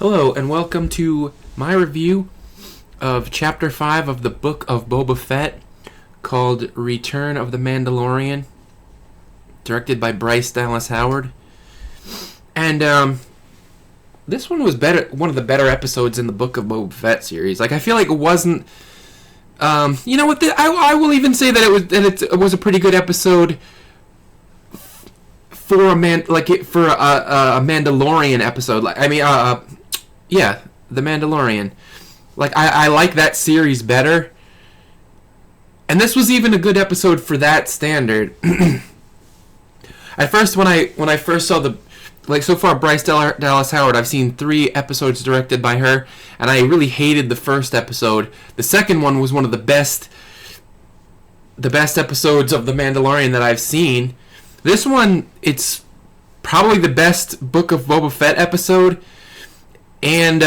Hello, and welcome to my review of Chapter 5 of the Book of Boba Fett, called Return of the Mandalorian, directed by Bryce Dallas Howard. And this one was one of the better episodes in the Book of Boba Fett series. Like, I feel like it wasn't. You know what? I will even say that it was a pretty good episode for a Mandalorian episode. Yeah, The Mandalorian. Like, I like that series better. And this was even a good episode for that standard. At first, when I first saw so far, Bryce Dallas Howard, I've seen 3 episodes directed by her, and I really hated the first episode. The second one was one of the best episodes of The Mandalorian that I've seen. This one, it's probably the best Book of Boba Fett episode. And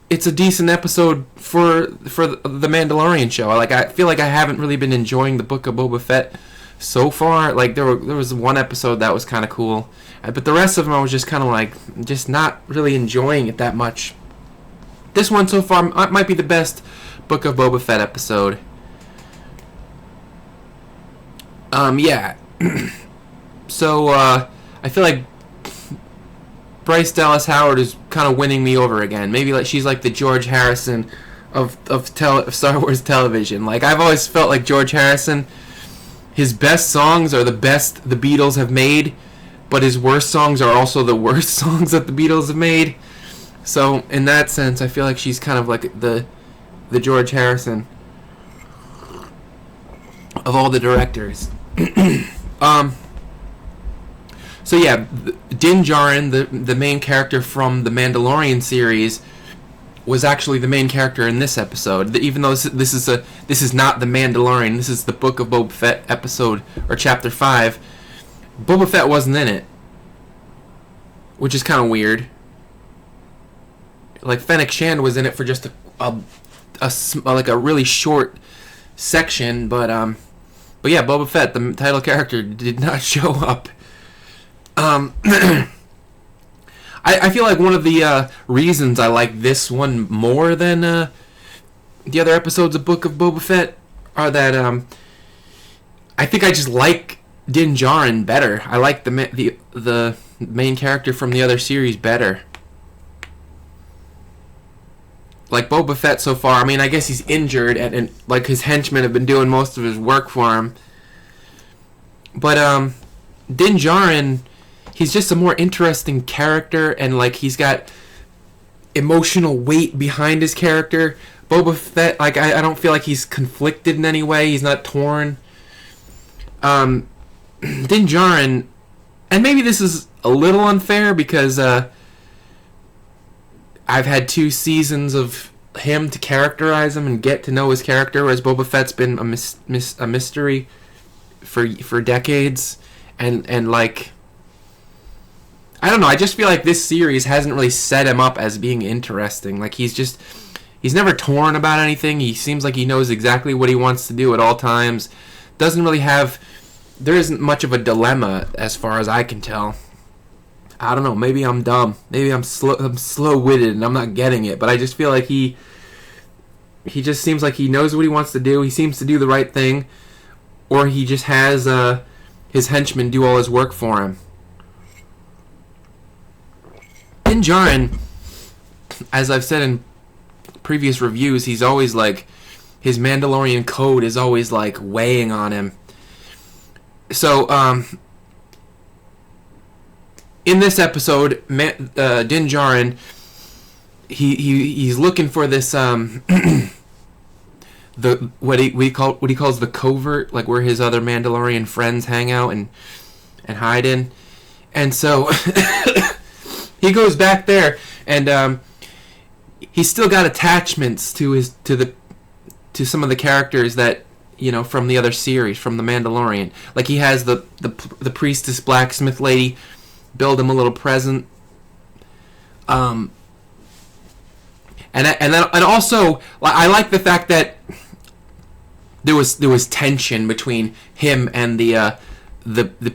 it's a decent episode for the Mandalorian show. I feel like I haven't really been enjoying the Book of Boba Fett so far. Like, there was one episode that was kind of cool, but the rest of them I was just kind of just not really enjoying it that much. This one so far might be the best Book of Boba Fett episode. Yeah. So I feel like Bryce Dallas Howard is kind of winning me over again. Maybe she's like the George Harrison of Star Wars television. Like, I've always felt like George Harrison, his best songs are the best the Beatles have made, but his worst songs are also the worst songs that the Beatles have made. So in that sense, I feel like she's kind of like the George Harrison of all the directors. So yeah, Din Djarin, the main character from the Mandalorian series, was actually the main character in this episode. Even though this is not the Mandalorian, this is the Book of Boba Fett episode, or Chapter 5. Boba Fett wasn't in it, which is kind of weird. Like, Fennec Shand was in it for just a really short section, but yeah, Boba Fett, the title character, did not show up. I feel like one of the reasons I like this one more than the other episodes of Book of Boba Fett are that I think I just like Din Djarin better. I like the main character from the other series better. Like, Boba Fett so far, I mean, I guess he's injured, and like, his henchmen have been doing most of his work for him. But Din Djarin, he's just a more interesting character, and like, he's got emotional weight behind his character. Boba Fett, like, I don't feel like he's conflicted in any way. He's not torn. Din Djarin, and maybe this is a little unfair because I've had 2 seasons of him to characterize him and get to know his character, whereas Boba Fett's been a mystery for decades, and like, I don't know, I just feel like this series hasn't really set him up as being interesting. Like, he's never torn about anything. He seems like he knows exactly what he wants to do at all times. There isn't much of a dilemma as far as I can tell. I don't know, maybe I'm dumb. Maybe I'm slow-witted and I'm not getting it, but I just feel like he just seems like he knows what he wants to do. He seems to do the right thing, or he just has his henchmen do all his work for him. Din Djarin, as I've said in previous reviews, he's always like, his Mandalorian code is always like weighing on him. So, in this episode, Din Djarin, he's looking for this what he calls the covert, like where his other Mandalorian friends hang out and hide in, and so he goes back there, and he's still got attachments to some of the characters that, you know, from the other series, from the Mandalorian. Like, he has the priestess blacksmith lady build him a little present, and also, I like the fact that there was tension between him and the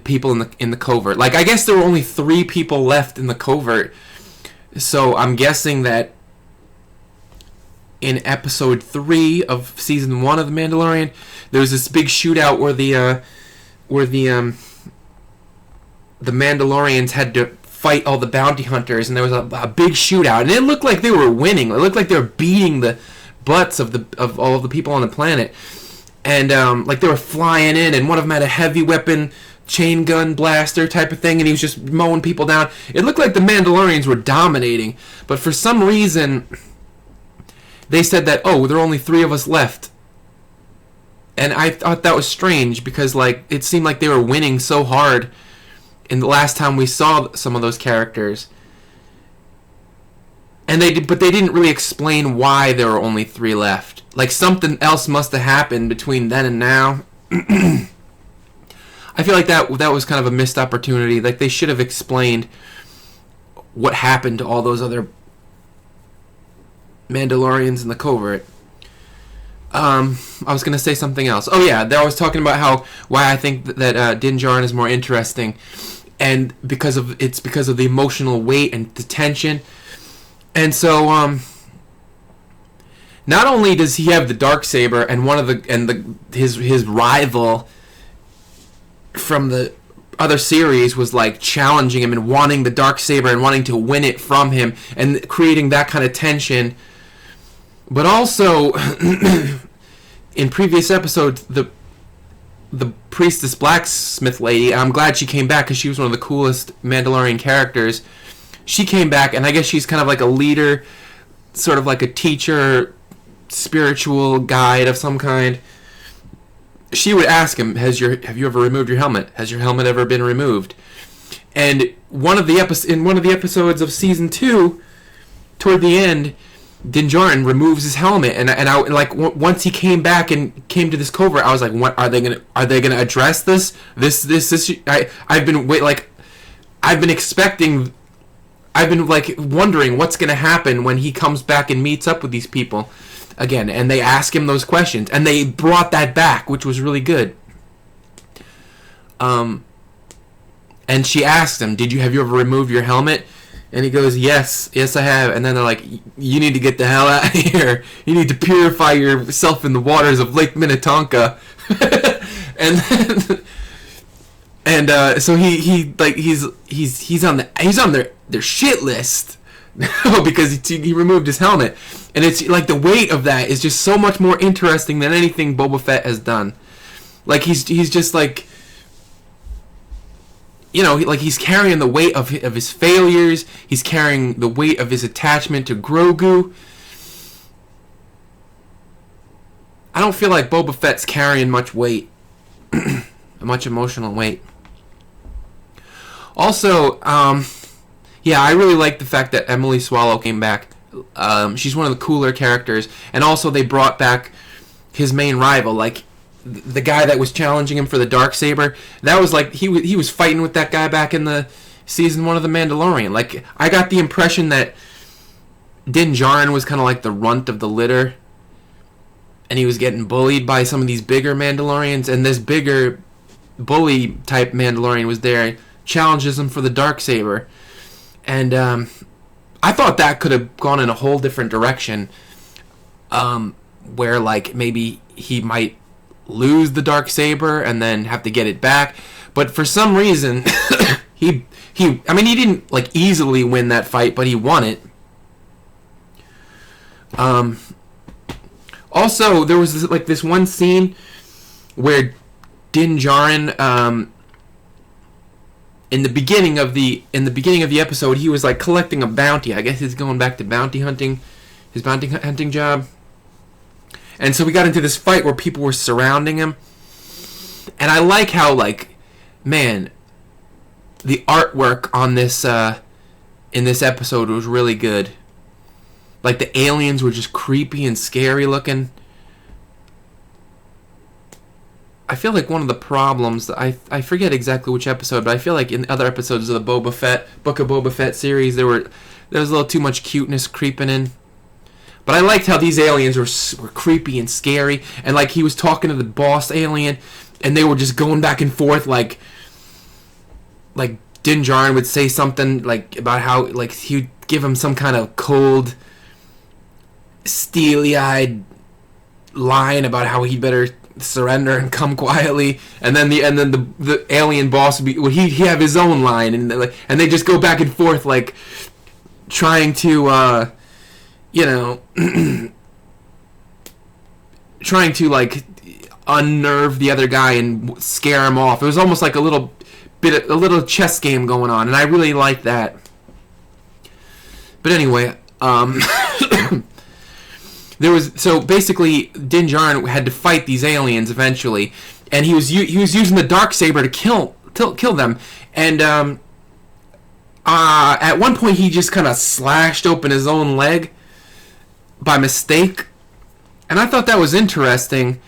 people in the covert. Like, I guess there were only 3 people left in the covert. So I'm guessing that in episode 3 of season 1 of The Mandalorian, there was this big shootout where the Mandalorians had to fight all the bounty hunters, and there was a big shootout, and it looked like they were winning. It looked like they were beating the butts of all of the people on the planet, and like they were flying in, and one of them had a heavy weapon, chain gun blaster type of thing, and he was just mowing people down. It looked like the Mandalorians were dominating, but for some reason they said that, oh, there are only 3 of us left. And I thought that was strange, because like it seemed like they were winning so hard in the last time we saw some of those characters. And they didn't really explain why there were only 3 left. Like something else must have happened between then and now. I feel like that was kind of a missed opportunity. Like they should have explained what happened to all those other Mandalorians in the covert. I was going to say something else. Oh yeah, I was talking about why I think that Din Djarin is more interesting, and because of the emotional weight and the tension. And so not only does he have the Darksaber, and his rival from the other series was like challenging him and wanting the Darksaber and wanting to win it from him and creating that kind of tension. But also, in previous episodes, the priestess blacksmith lady, I'm glad she came back because she was one of the coolest Mandalorian characters. She came back, and I guess she's kind of like a leader, sort of like a teacher, spiritual guide of some kind. She would ask him, have you ever removed your helmet? Has your helmet ever been removed? And in one of the episodes of season 2, toward the end, Din Djarin removes his helmet, and I like once he came back and came to this covert, I was like, what are they gonna address this? I've been wondering what's gonna happen when he comes back and meets up with these people again, and they ask him those questions, and they brought that back, which was really good. And she asked him, have you ever removed your helmet? And he goes, yes I have. And then they're like, you need to get the hell out of here. You need to purify yourself in the waters of Lake Minnetonka. So he's on their shit list because he removed his helmet. And it's like the weight of that is just so much more interesting than anything Boba Fett has done. Like he's just like, you know, like he's carrying the weight of his failures. He's carrying the weight of his attachment to Grogu. I don't feel like Boba Fett's carrying much weight, much emotional weight. Also, yeah, I really like the fact that Emily Swallow came back. She's one of the cooler characters, and also they brought back his main rival, like the guy that was challenging him for the Darksaber. That was like he was fighting with that guy back in the season 1 of The Mandalorian. Like I got the impression that Din Djarin was kind of like the runt of the litter, and he was getting bullied by some of these bigger Mandalorians, and this bigger bully type Mandalorian was there, challenges him for the Darksaber. And I thought that could have gone in a whole different direction, where like maybe he might lose the Darksaber and then have to get it back. But for some reason, he didn't like easily win that fight, but he won it. Also, there was this one scene where Din Djarin, in the beginning of the episode, he was like collecting a bounty. I guess he's going back to bounty hunting, his bounty hunting job. And so we got into this fight where people were surrounding him. And I like how, like, man, the artwork on this in this episode was really good. Like the aliens were just creepy and scary looking. I feel like one of the problems that I forget exactly which episode, but I feel like in other episodes of the Book of Boba Fett series, there was a little too much cuteness creeping in. But I liked how these aliens were creepy and scary, and like he was talking to the boss alien, and they were just going back and forth, like Din Djarin would say something like about how like he give him some kind of cold, steely-eyed line about how he better surrender and come quietly, and then the alien boss would be, well, he have his own line, and they just go back and forth, like trying to trying to like unnerve the other guy and scare him off. It was almost like a little chess game going on, and I really liked that. But anyway, so basically Din Djarin had to fight these aliens eventually, and he was using the Darksaber to kill them, and at one point he just kind of slashed open his own leg by mistake, and I thought that was interesting.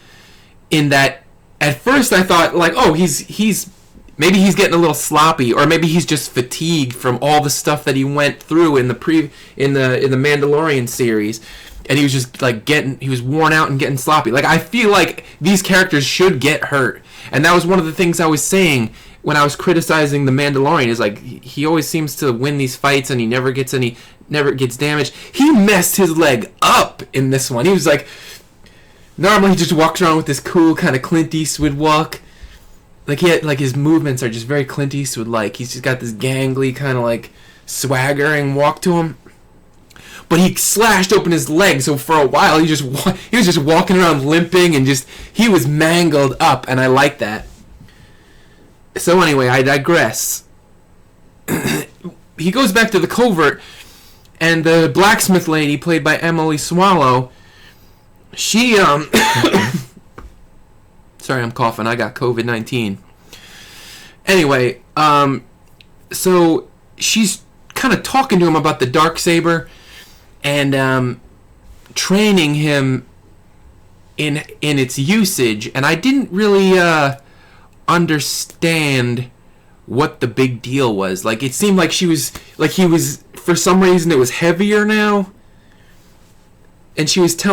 In that, at first I thought, like, oh, he's maybe he's getting a little sloppy, or maybe he's just fatigued from all the stuff that he went through in the Mandalorian series, and he was just like he was worn out and getting sloppy. Like, I feel like these characters should get hurt, and that was one of the things I was saying when I was criticizing the Mandalorian. Is like, he always seems to win these fights, and he never gets damaged. He messed his leg up in this one. He was like, normally he just walks around with this cool kind of Clint Eastwood walk. Like, his movements are just very Clint Eastwood-like. He's just got this gangly kind of like swaggering walk to him. But he slashed open his leg, so for a while he was just walking around limping, and he was mangled up, and I like that. So anyway, I digress. He goes back to the covert, and the blacksmith lady, played by Emily Swallow, she sorry, I'm coughing. I got COVID-19. Anyway, so she's kind of talking to him about the Darksaber and training him in its usage, and I didn't really understand what the big deal was. Like, it seemed like he was for some reason it was heavier now. And she was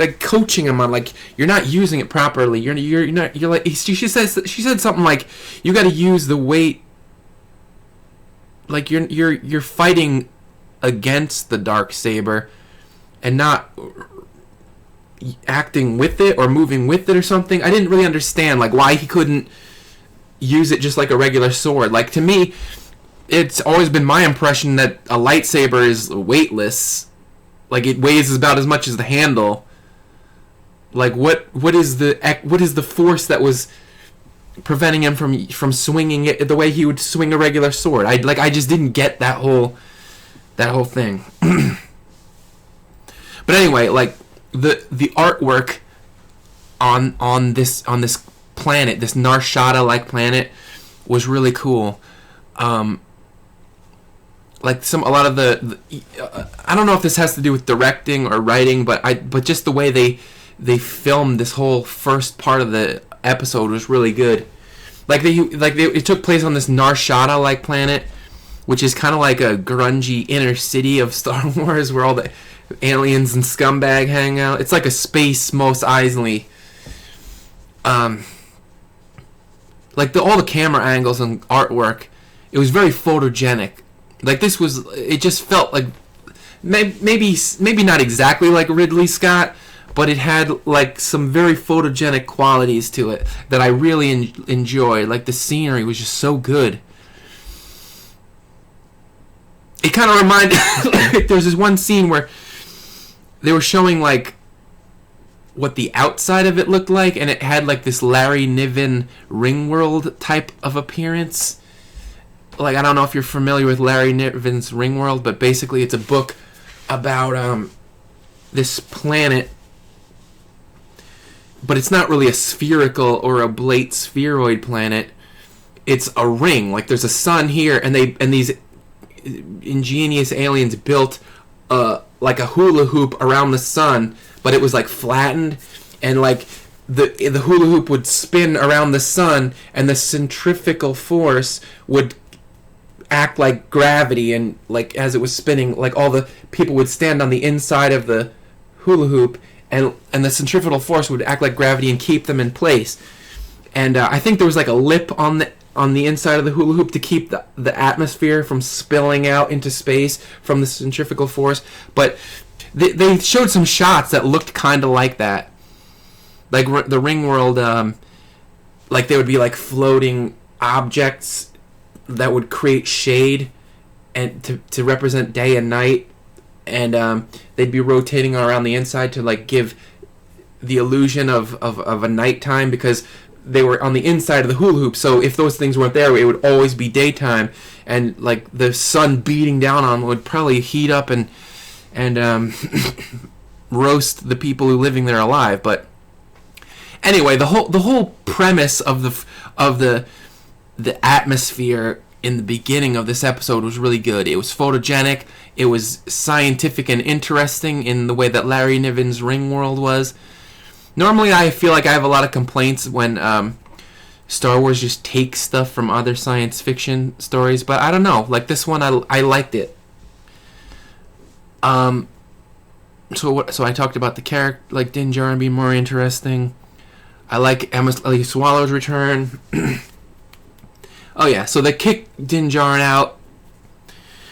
like coaching him on, like, you're not using it properly. You're like, she said something like, you got to use the weight. Like, you're fighting against the Darksaber and not acting with it or moving with it or something. I didn't really understand, like, why he couldn't use it just like a regular sword. Like, to me, it's always been my impression that a lightsaber is weightless. Like, it weighs about as much as the handle. Like, what is the force that was preventing him from swinging it the way he would swing a regular sword? I just didn't get that whole thing. But anyway, like, the artwork on this planet, this Narshada-like planet, was really cool. Like, a lot of the I don't know if this has to do with directing or writing, but just the way they filmed this whole first part of the episode was really good. It took place on this Narshada-like planet, which is kind of like a grungy inner city of Star Wars, where all the aliens and scumbag hang out. It's like a space Mos Eisley. Like, all the camera angles and artwork, it was very photogenic. Like, it just felt like maybe not exactly like Ridley Scott, but it had like some very photogenic qualities to it that I really enjoyed. Like, the scenery was just so good. It kind of reminded, like, there's this one scene where they were showing like what the outside of it looked like, and it had like this Larry Niven Ringworld type of appearance. Like, I don't know if you're familiar with Larry Niven's Ringworld, but basically it's a book about this planet, but it's not really a spherical or oblate spheroid planet. It's a ring. Like, there's a sun here, and these ingenious aliens built like a hula hoop around the sun, but it was like flattened, and like the hula hoop would spin around the sun, and the centrifugal force would act like gravity, and like as it was spinning, like all the people would stand on the inside of the hula hoop, and the centrifugal force would act like gravity and keep them in place. And I think there was like a lip on on the inside of the hula hoop to keep the atmosphere from spilling out into space from the centrifugal force. But they showed some shots that looked kind of like that. Like the ring world, like they would be like floating objects that would create shade and to represent day and night. And they'd be rotating around the inside to like give the illusion of a nighttime, because they were on the inside of the hula hoop. So if those things weren't there, it would always be daytime, and like the sun beating down on would probably heat up and roast the people who living there alive. But anyway, the whole premise of the atmosphere in the beginning of this episode was really good. It was photogenic. It was scientific and interesting in the way that Larry Niven's Ring World was. Normally, I feel like I have a lot of complaints when Star Wars just takes stuff from other science fiction stories, but I don't know. Like this one, I liked it. So I talked about the character, like Din Djarin being more interesting. I like Emma Swallow's return. Oh yeah, so they kicked Din Djarin out.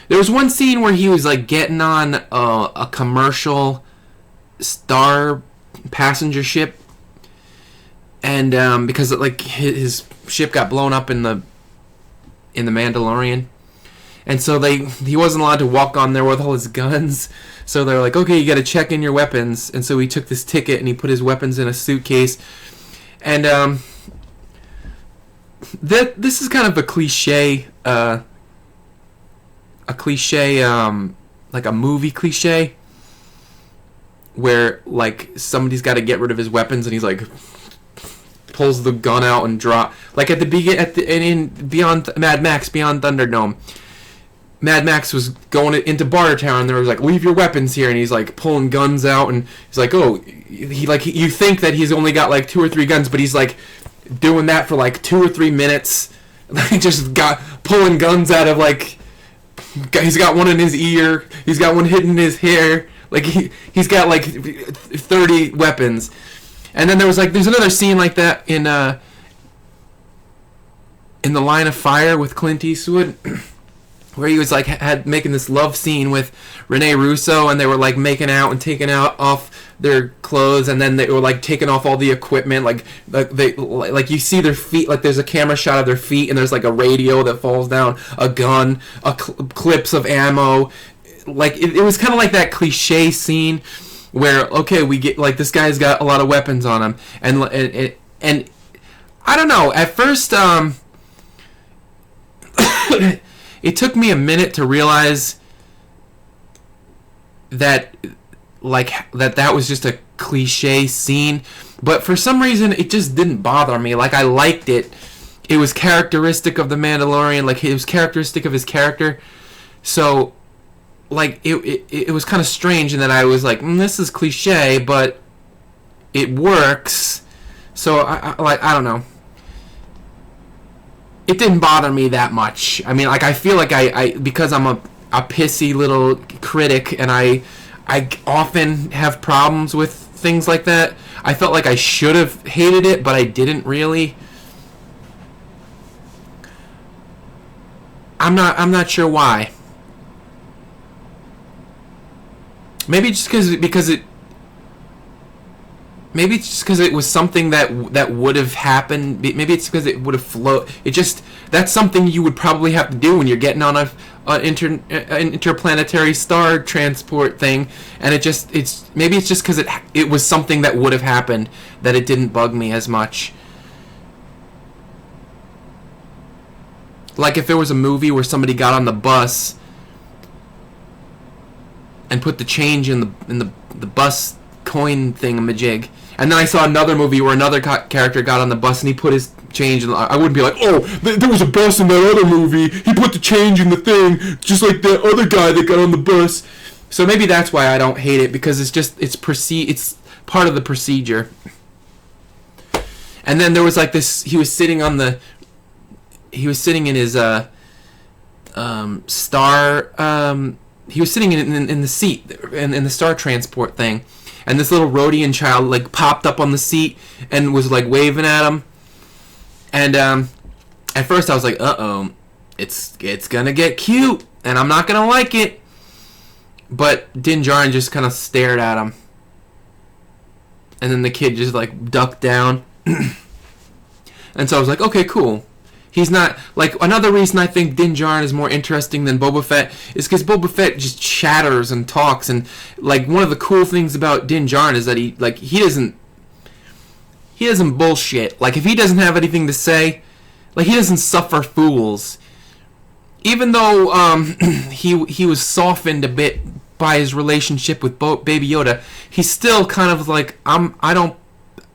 There was one scene where he was like getting on a commercial star passenger ship, and because like his ship got blown up in the Mandalorian, and so he wasn't allowed to walk on there with all his guns. So they're like, okay, you got to check in your weapons, and so he took this ticket and he put his weapons in a suitcase, and this is kind of a cliche, like a movie cliche, where like somebody's got to get rid of his weapons, and he's like pulls the gun out and drop. Like at the in Beyond Mad Max Beyond Thunderdome, Mad Max was going into Bartertown, and there was like, leave your weapons here, and he's like pulling guns out, and he's like, oh, you think that he's only got like 2 or 3 guns, but he's like doing that for like 2 or 3 minutes. Like just got pulling guns out of like, he's got one in his ear, he's got one hidden in his hair, like he's got like 30 weapons. And then there's another scene like that in The Line of Fire with Clint Eastwood, where he was like making this love scene with Rene Russo, and they were like making out and taking out off their clothes, and then they were like taking off all the equipment, like you see their feet, like there's a camera shot of their feet, and there's like a radio that falls down, a gun, clips of ammo. Like it was kind of like that cliche scene where, okay, we get like this guy's got a lot of weapons on him, and I don't know, at first it took me a minute to realize that that was just a cliche scene, but for some reason it just didn't bother me. Like I liked it. It was characteristic of the Mandalorian, like it was characteristic of his character. So like it was kind of strange in that I was like, this is cliche, but it works. So I don't know. It didn't bother me that much. I mean, like I feel like I because I'm a pissy little critic, and I often have problems with things like that. I felt like I should have hated it, but I didn't really. I'm not sure why. Maybe just because it was something that would have happened. Maybe it's because it would have flowed. That's something you would probably have to do when you're getting on an interplanetary star transport thing, and maybe it's just because it was something that would have happened that it didn't bug me as much. Like if there was a movie where somebody got on the bus and put the change in the bus coin thingamajig, and then I saw another movie where another character got on the bus and he put his change in. I wouldn't be like, oh, there was a bus in that other movie, he put the change in the thing, just like the other guy that got on the bus. So maybe that's why I don't hate it, because it's part of the procedure. And then there was like this, he was sitting in his star, he was sitting in the seat in the star transport thing, and this little Rhodian child like popped up on the seat and was like waving at him, and at first I was like, it's gonna get cute, and I'm not gonna like it. But Din Djarin just kind of stared at him, and then the kid just like ducked down, and so I was like, okay, cool. He's not like another reason I think Din Djarin is more interesting than Boba Fett is because Boba Fett just chatters and talks, and like one of the cool things about Din Djarin is that he doesn't bullshit. Like if he doesn't have anything to say, like he doesn't suffer fools. Even though he was softened a bit by his relationship with Baby Yoda, he's still kind of like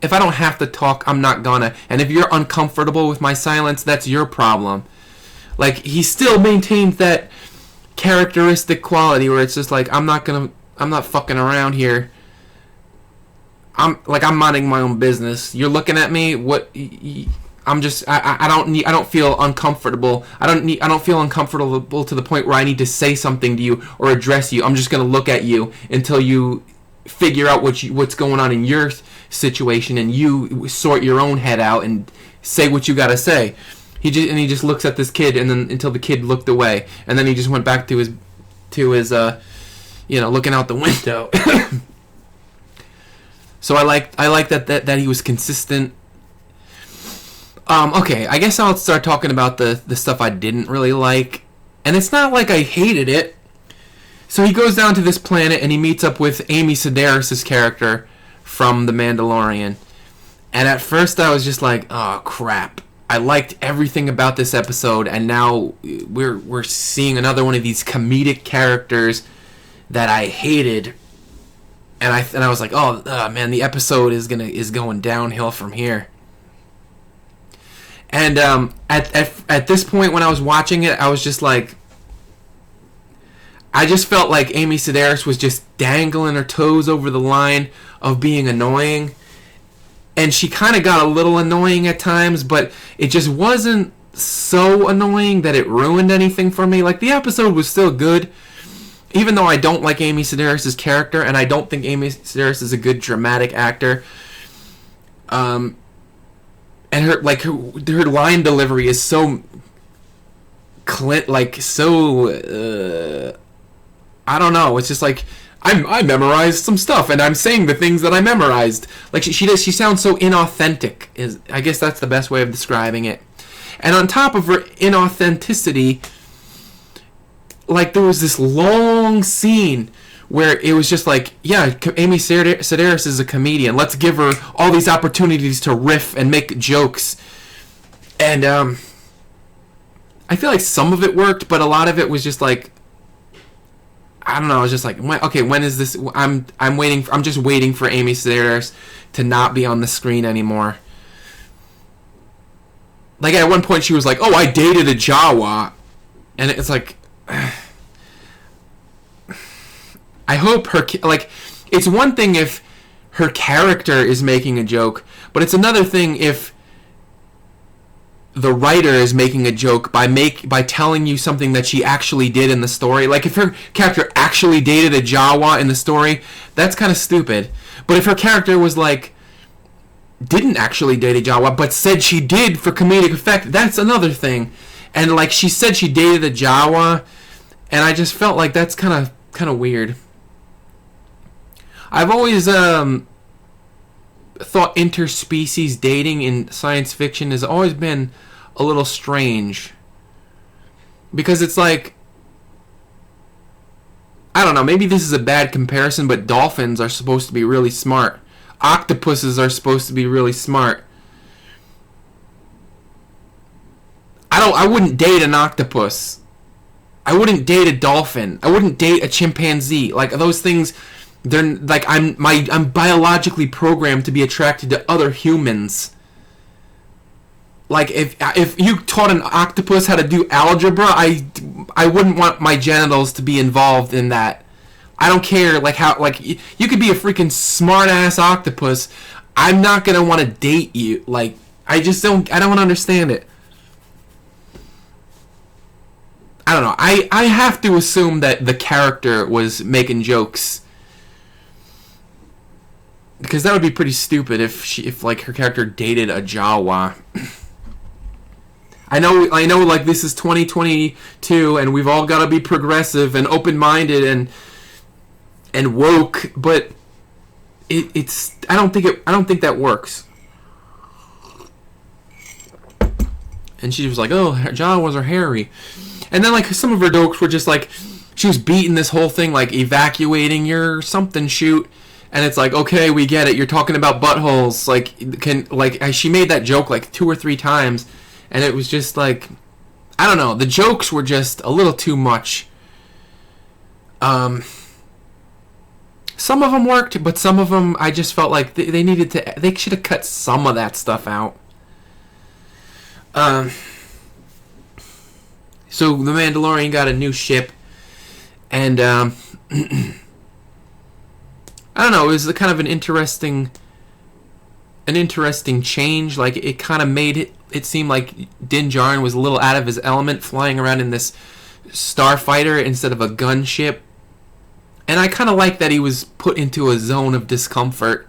if I don't have to talk, I'm not gonna. And if you're uncomfortable with my silence, that's your problem. Like he still maintains that characteristic quality where it's just like I'm not fucking around here. I'm minding my own business. You're looking at me. I don't feel uncomfortable. I don't feel uncomfortable to the point where I need to say something to you or address you. I'm just gonna look at you until you figure out what's going on in your situation and you sort your own head out and say what you gotta say. He just looks at this kid and then until the kid looked away, and then he just went back to his looking out the window. So I like that he was consistent. Okay, I guess I'll start talking about the stuff I didn't really like. And it's not like I hated it. So he goes down to this planet and he meets up with Amy Sedaris' character from The Mandalorian. And at first I was just like, oh crap. I liked everything about this episode, and now we're seeing another one of these comedic characters that I hated. And I was like, oh man, the episode is going downhill from here. And at this point when I was watching it, I was just like, I just felt like Amy Sedaris was just dangling her toes over the line of being annoying. And she kind of got a little annoying at times, but it just wasn't so annoying that it ruined anything for me. Like, the episode was still good, even though I don't like Amy Sedaris' character, and I don't think Amy Sedaris is a good dramatic actor. And her line delivery is so I don't know. It's just like I memorized some stuff and I'm saying the things that I memorized. Like she sounds so inauthentic. I guess that's the best way of describing it. And on top of her inauthenticity, like there was this long scene where it was just like, yeah, Amy Sedaris is a comedian. Let's give her all these opportunities to riff and make jokes. And I feel like some of it worked, but a lot of it was just like, I don't know. I was just like, when is this? I'm waiting. I'm just waiting for Amy Sedaris to not be on the screen anymore. Like at one point, she was like, "Oh, I dated a Jawa," and it's like, I hope her it's one thing if her character is making a joke, but it's another thing if the writer is making a joke by telling you something that she actually did in the story. Like if her character actually dated a Jawa in the story, that's kind of stupid. But if her character was like didn't actually date a Jawa but said she did for comedic effect, that's another thing. And like she said she dated a Jawa, and I just felt like that's kind of weird. I've always thought interspecies dating in science fiction has always been a little strange, because it's like, I don't know, maybe this is a bad comparison, but dolphins are supposed to be really smart. Octopuses are supposed to be really smart. I wouldn't date an octopus. I wouldn't date a dolphin. I wouldn't date a chimpanzee. Like those things, they're like I'm biologically programmed to be attracted to other humans. Like if you taught an octopus how to do algebra, I wouldn't want my genitals to be involved in that. I don't care you could be a freaking smart ass octopus. I'm not gonna want to date you. Like I don't understand it. I don't know. I have to assume that the character was making jokes, because that would be pretty stupid if her character dated a Jawa. I know, like, this is 2022, and we've all got to be progressive and open-minded and woke, but it's I don't think that works. And she was like, "Oh, John was her Harry," and then like some of her jokes were just like she was beating this whole thing like evacuating your something shoot. And it's like, okay, we get it. You're talking about buttholes. She made that joke like 2 or 3 times, and it was just like, I don't know. The jokes were just a little too much. Some of them worked, but some of them I just felt like they should have cut some of that stuff out. So the Mandalorian got a new ship, and I don't know, it was kind of an interesting change. Like, it kind of made it seem like Din Djarin was a little out of his element, flying around in this starfighter instead of a gunship. And I kind of like that he was put into a zone of discomfort.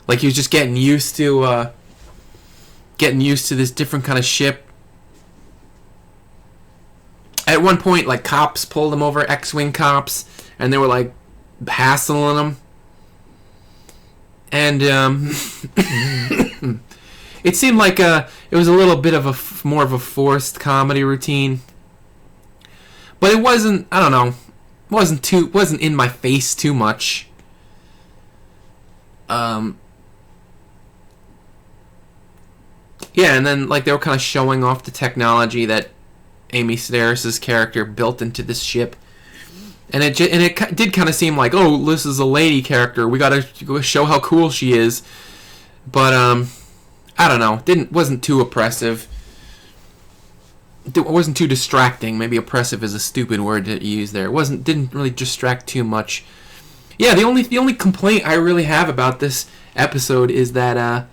Like, he was just getting used to this different kind of ship. At one point, like, cops pulled him over, X-Wing cops, and they were, like, hassling him. And it seemed like it was a little bit of more of a forced comedy routine, but it wasn't. I don't know. Wasn't in my face too much. Yeah, and then like they were kind of showing off the technology that Amy Sedaris' character built into this ship. And it did kind of seem like, oh, this is a lady character. We gotta show how cool she is. But I don't know. Wasn't too oppressive. It wasn't too distracting. Maybe oppressive is a stupid word to use there. Didn't really distract too much. Yeah, the only complaint I really have about this episode is that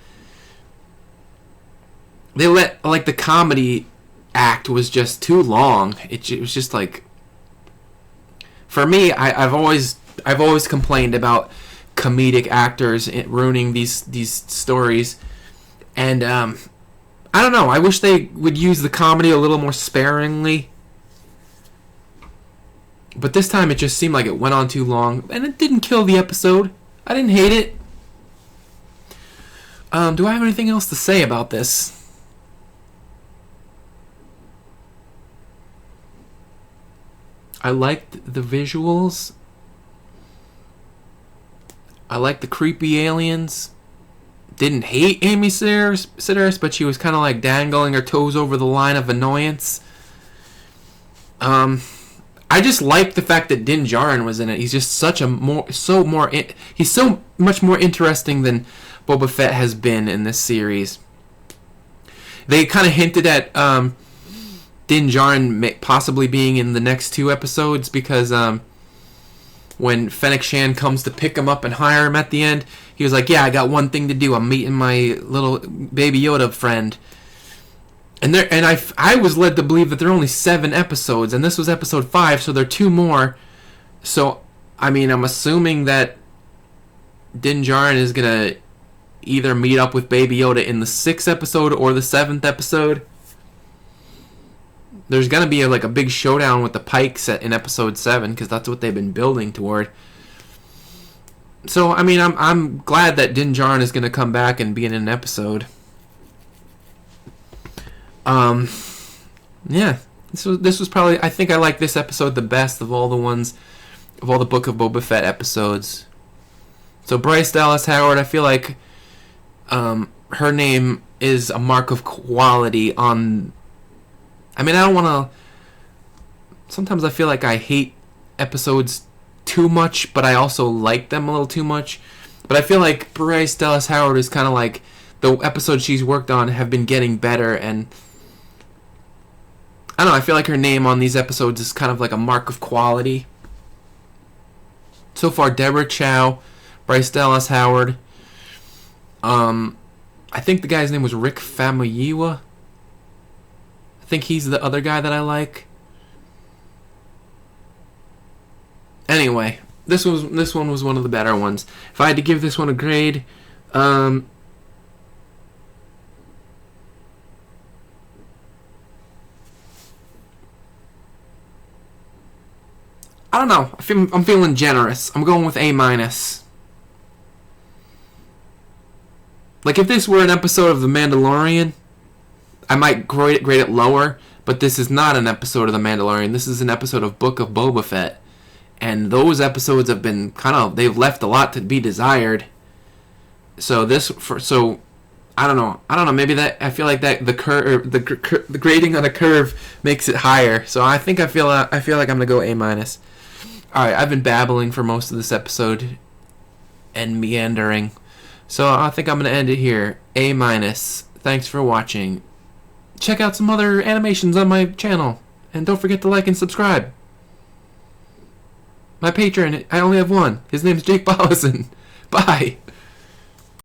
they let like the comedy act was just too long. It was just like. For me, I've always complained about comedic actors ruining these stories, and I don't know. I wish they would use the comedy a little more sparingly. But this time, it just seemed like it went on too long, and it didn't kill the episode. I didn't hate it. Do I have anything else to say about this? I liked the visuals. I liked the creepy aliens. Didn't hate Amy Sedaris, but she was kind of like dangling her toes over the line of annoyance. I just liked the fact that Din Djarin was in it. He's just he's so much more interesting than Boba Fett has been in this series. They kind of hinted at Din Djarin possibly being in the next 2 episodes because when Fennec Shand comes to pick him up and hire him at the end, he was like, "Yeah, I got one thing to do. I'm meeting my little baby Yoda friend." And I was led to believe that there are only 7 episodes, and this was episode 5, so there are 2 more. So, I mean, I'm assuming that Din Djarin is gonna either meet up with Baby Yoda in the 6th episode or the 7th episode. There's gonna be a big showdown with the Pikes in episode 7 because that's what they've been building toward. So I mean, I'm glad that Din Djarin is gonna come back and be in an episode. Yeah, this was probably, I think I like this episode the best of all the Book of Boba Fett episodes. So Bryce Dallas Howard, I feel like her name is a mark of quality on. I mean, I don't want to. Sometimes I feel like I hate episodes too much, but I also like them a little too much. But I feel like Bryce Dallas Howard is kind of like the episodes she's worked on have been getting better, and I don't know. I feel like her name on these episodes is kind of like a mark of quality. So far, Deborah Chow, Bryce Dallas Howard. I think the guy's name was Rick Famuyiwa. I think he's the other guy that I like. Anyway, this one was one of the better ones. If I had to give this one a grade, I don't know. I'm feeling generous. I'm going with A minus. Like, if this were an episode of The Mandalorian, I might grade it lower, but this is not an episode of The Mandalorian. This is an episode of Book of Boba Fett. And those episodes have been they've left a lot to be desired. So I don't know. Maybe I feel like that the grading on a curve makes it higher. So I feel like I'm gonna go A minus. All right, I've been babbling for most of this episode and meandering, so I think I'm gonna end it here. A minus. Thanks for watching. Check out some other animations on my channel, and don't forget to like and subscribe. My patron, I only have one. His name's Jake Bollison. Bye.